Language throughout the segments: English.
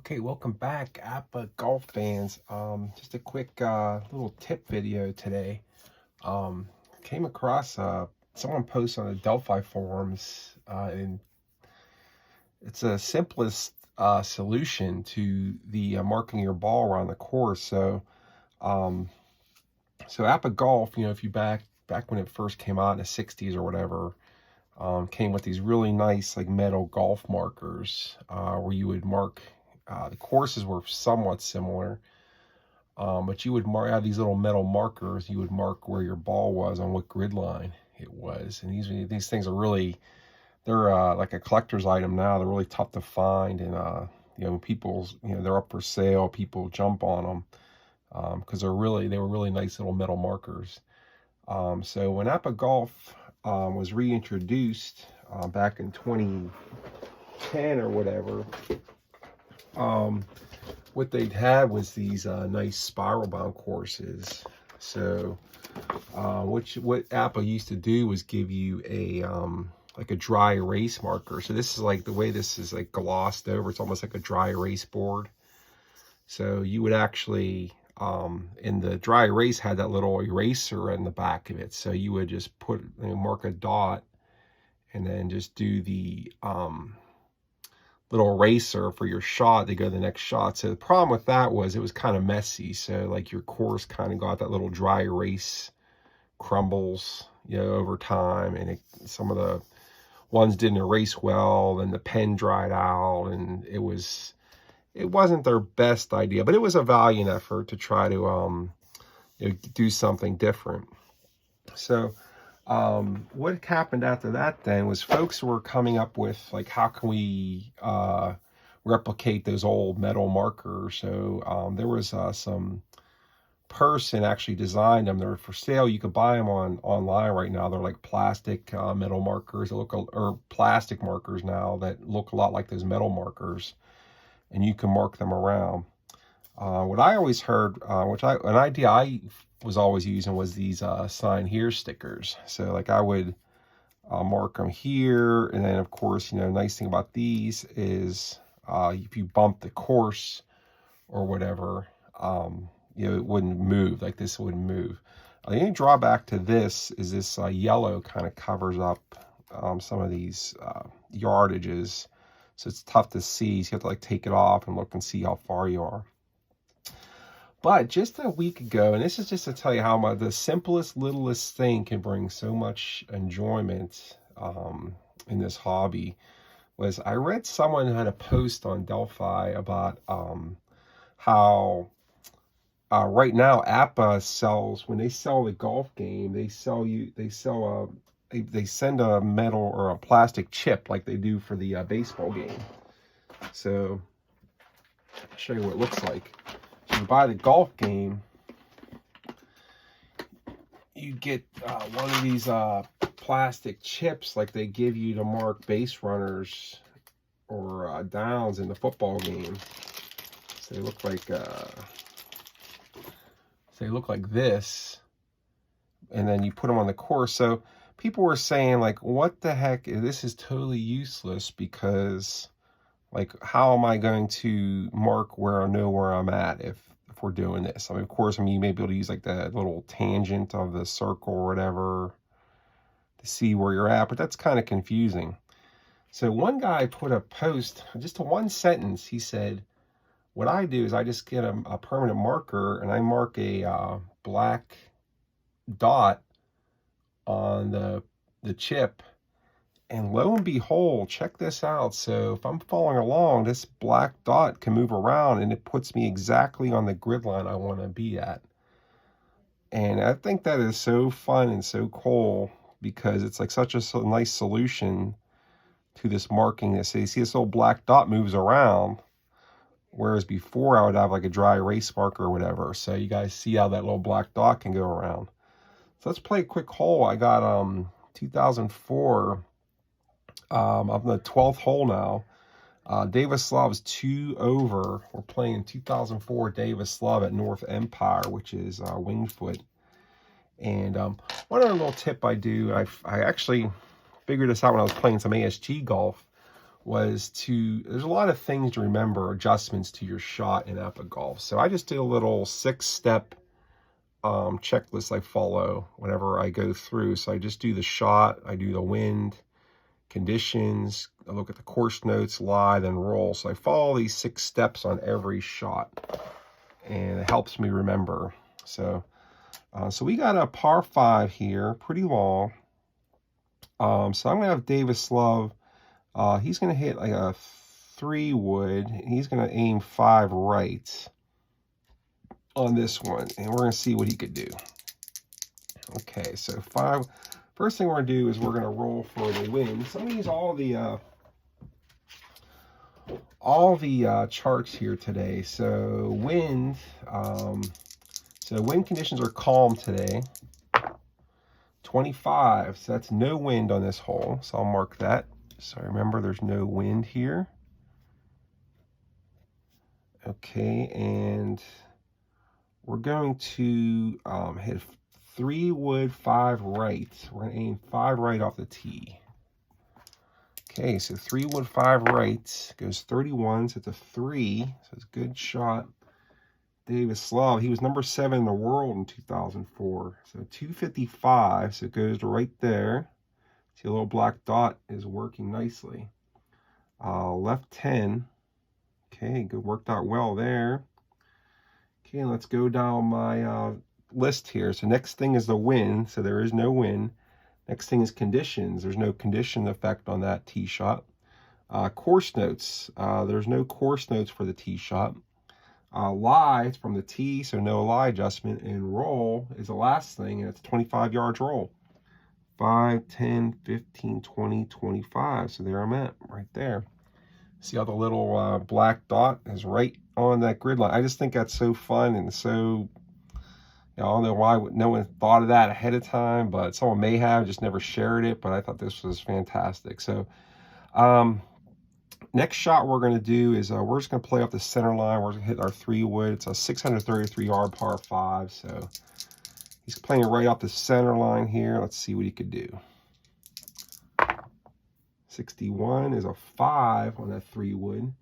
Okay, welcome back, APBA Golf fans. Just a quick little tip video today. Came across someone posted on the Delphi forums, and it's a simplest solution to the marking your ball around the course. So APBA Golf, if you back when it first came out in the '60s or whatever, came with these really nice like metal golf markers where you would mark. The courses were somewhat similar, but you would have these little metal markers. You would mark where your ball was on what grid line it was, and these things are they're like a collector's item now. They're really tough to find, and they're up for sale. People jump on them because they were really nice little metal markers. So when APBA Golf was reintroduced back in 2010 or whatever, what they'd had was these nice spiral bound courses. So what APBA used to do was give you a like a dry erase marker. So this is like the way this is like glossed over. It's almost like a dry erase board. So you would actually in the dry erase had that little eraser in the back of it. So you would just mark a dot and then just do the little eraser for your shot to go to the next shot. So the problem with that was it was kind of messy. So like your course kind of got that little dry erase crumbles, over time, and some of the ones didn't erase well, and the pen dried out, and it wasn't their best idea, but it was a valiant effort to try to do something different. So what happened after that then was folks were coming up with like, how can we replicate those old metal markers? So there was some person actually designed them. They're for sale. You can buy them online right now. They're like plastic metal markers. Or plastic markers now that look a lot like those metal markers, and you can mark them around. What I always heard, an idea I was always using was these sign here stickers. So like I would mark them here, and then of course, nice thing about these is if you bump the course or whatever, it wouldn't move. Like this wouldn't move. The only drawback to this is this yellow kind of covers up some of these yardages, so it's tough to see. So you have to like take it off and look and see how far you are. But just a week ago, and this is just to tell you how the simplest, littlest thing can bring so much enjoyment in this hobby, was I read someone had a post on Delphi about how right now APBA sells, when they sell the golf game, they send a metal or a plastic chip like they do for the baseball game. So I'll show you what it looks like. So you buy the golf game, you get one of these plastic chips like they give you to mark base runners or downs in the football game. So they look like this, and then you put them on the course. So people were saying like, what the heck, this is totally useless, because like, how am I going to mark where I know where I'm at if we're doing this? I mean, of course, you may be able to use like the little tangent of the circle or whatever to see where you're at, but that's kind of confusing. So one guy put a post, just a one sentence. He said, what I do is I just get a permanent marker and I mark a black dot on the chip, and lo and behold, check this out. So if I'm following along, this black dot can move around and it puts me exactly on the grid line I want to be at. And I think that is so fun and so cool, because it's like such a nice solution to this marking. This, so you see this little black dot moves around, whereas before I would have like a dry erase marker or whatever. So you guys see how that little black dot can go around. So let's play a quick hole. I got 2004. I'm on the 12th hole now. Davis Love's 2 over. We're playing 2004 Davis Love at North Empire, which is Wingfoot. And one other little tip I do, I actually figured this out when I was playing some ASG golf, was there's a lot of things to remember, adjustments to your shot in APBA Golf. So I just did a little 6-step checklist I follow whenever I go through. So I just do the shot, I do the wind, conditions, I look at the course notes, lie, then roll. So I follow these 6 steps on every shot, and it helps me remember. So we got a par 5 here, pretty long. So I'm gonna have Davis Love. He's gonna hit like a 3 wood, and he's gonna aim 5 right on this one, and we're gonna see what he could do. Okay, so 5. First thing we're gonna do is we're gonna roll for the wind. So I'm gonna use all the charts here today. So wind, wind conditions are calm today. 25, so that's no wind on this hole. So I'll mark that. So remember, there's no wind here. Okay, and we're going to hit 3 wood, 5 right. We're going to aim 5 right off the tee. Okay, so 3 wood, 5 right goes 31, so it's a 3. So it's a good shot. Davis Love, he was number 7 in the world in 2004. So 255, so it goes right there. See, a little black dot is working nicely. Left 10. Okay, good, worked out well there. Okay, let's go down my list here. So next thing is the wind. So there is no wind. Next thing is conditions. There's no condition effect on that tee shot. Course notes. There's no course notes for the tee shot. Lie from the tee, so no lie adjustment. And roll is the last thing, and it's 25 yards roll. 5, 10, 15, 20, 25. So there I'm at, right there. See how the little black dot is right on that grid line. I just think that's so fun and so, I don't know why no one thought of that ahead of time, but someone may have, just never shared it, but I thought this was fantastic. So next shot we're going to do is we're just going to play off the center line. We're going to hit our 3 wood. It's a 633-yard par 5, so he's playing right off the center line here. Let's see what he could do. 61 is a 5 on that 3 wood.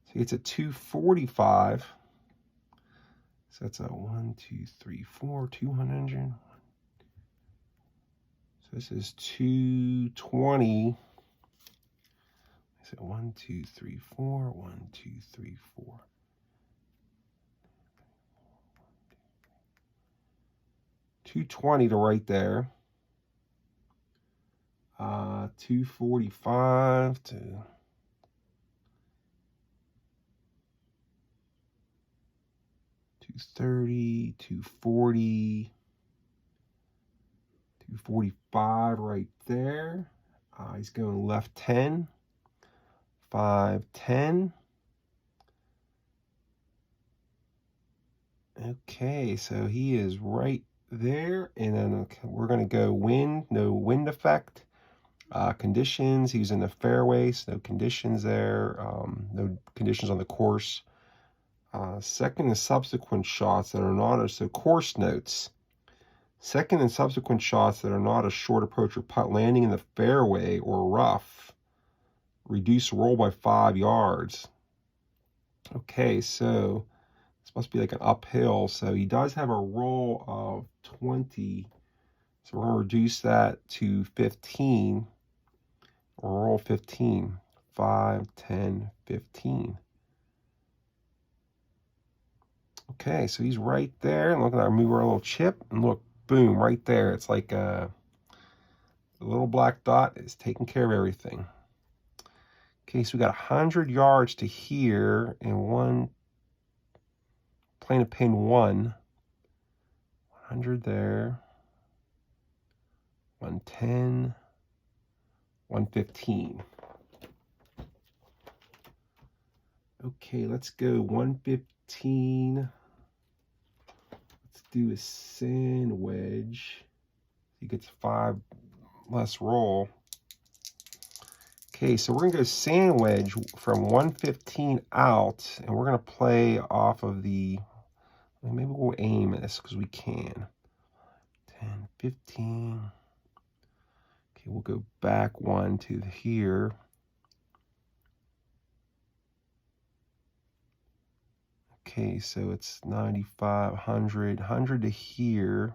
So he gets a 245. So that's a 1, 2, 3, 4, 200. So this is 220. So 1, 2, 3, 4, 1, 2, 3, 4. 220 to right there. 245 to 230, 240, 245 right there. He's going left 10, 5, 10. Okay, so he is right there. And then we're going to go wind, no wind effect. Conditions, he's in the fairway, so no conditions there, no conditions on the course. Second and subsequent shots that are not so course notes. Second and subsequent shots that are not a short approach or putt landing in the fairway or rough. Reduce roll by 5 yards. Okay, so this must be like an uphill. So he does have a roll of 20. So we're going to reduce that to 15. Roll 15. 5, 10, 15. Okay, so he's right there. Look at that, move our little chip, and look, boom, right there. It's like the little black dot is taking care of everything. Okay, so we got 100 yards to here, and playing a pin 1. 100 there. 110. 115. Okay, let's go 115. Let's do a sand wedge. He gets 5 less roll. Okay, so we're going to go sand wedge from 115 out, and we're going to play off of the, maybe we'll aim this because we can. 10, 15. Okay, we'll go back 1 to here. Okay, so it's 95, 100, 100 to here.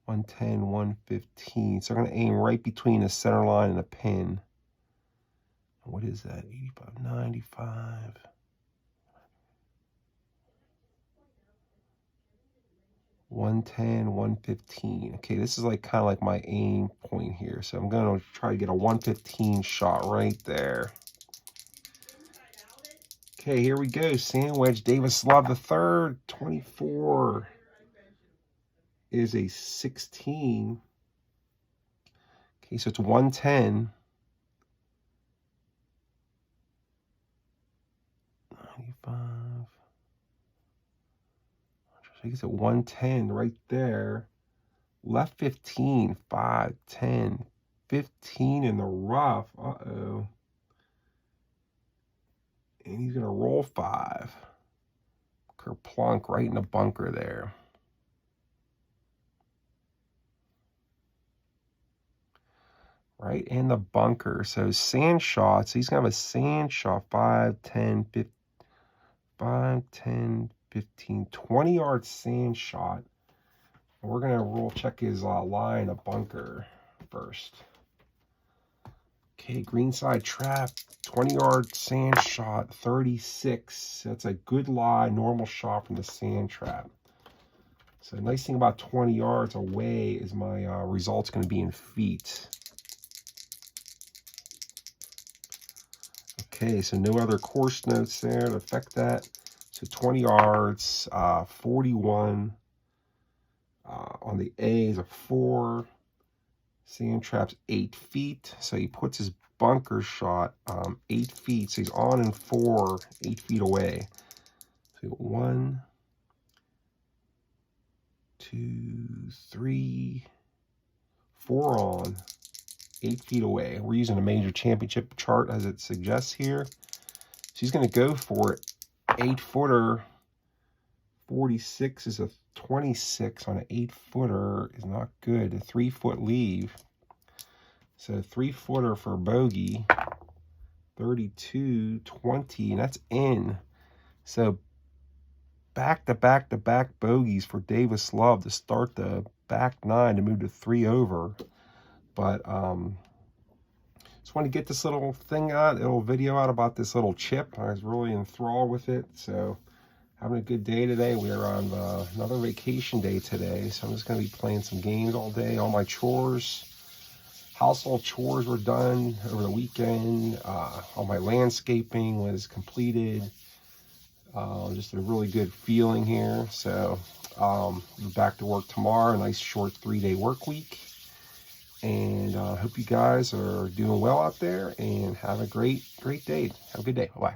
110, 115. So I'm going to aim right between the center line and the pin. What is that? 85, 95. 110, 115. Okay, this is like kind of like my aim point here. So I'm going to try to get a 115 shot right there. Okay, here we go. Sand wedge, Davis Love the third. 24 is a 16. Okay, so it's 110. 95. I think it's at 110 right there. Left 15, 5, 10, 15 in the rough. Uh-oh. And he's going to roll 5. Kerplunk right in the bunker there. Right in the bunker. So sand shots. He's going to have a sand shot. 5, 10, 15, 5, 10, 15, 20-yard sand shot. And we're going to roll check his line of bunker first. Okay, greenside trap, 20-yard sand shot, 36. That's a good lie, normal shot from the sand trap. So the nice thing about 20 yards away is my result's going to be in feet. Okay, so no other course notes there to affect that. So 20 yards, 41. On the A is a 4. Sand trap's 8 feet. So he puts his bunker shot 8 feet. So he's on in 4, 8 feet away. So 1, 2, 3, 4 on, 8 feet away. We're using a major championship chart as it suggests here. So he's going to go for it. 8-footer. 46 is a 26 on an 8-footer is not good. A 3-foot leave. So 3-footer for bogey. 32, 20, and that's in. So back-to-back-to-back bogeys for Davis Love to start the back 9 to move to 3 over. But just want to get this little thing out, little video out about this little chip. I was really enthralled with it. So having a good day today. We are on another vacation day today. So I'm just going to be playing some games all day. All my chores, household chores were done over the weekend. All my landscaping was completed. Just a really good feeling here. So I'll be back to work tomorrow. A nice short 3-day work week. And I hope you guys are doing well out there and have a great day. Have a good day. Bye-bye.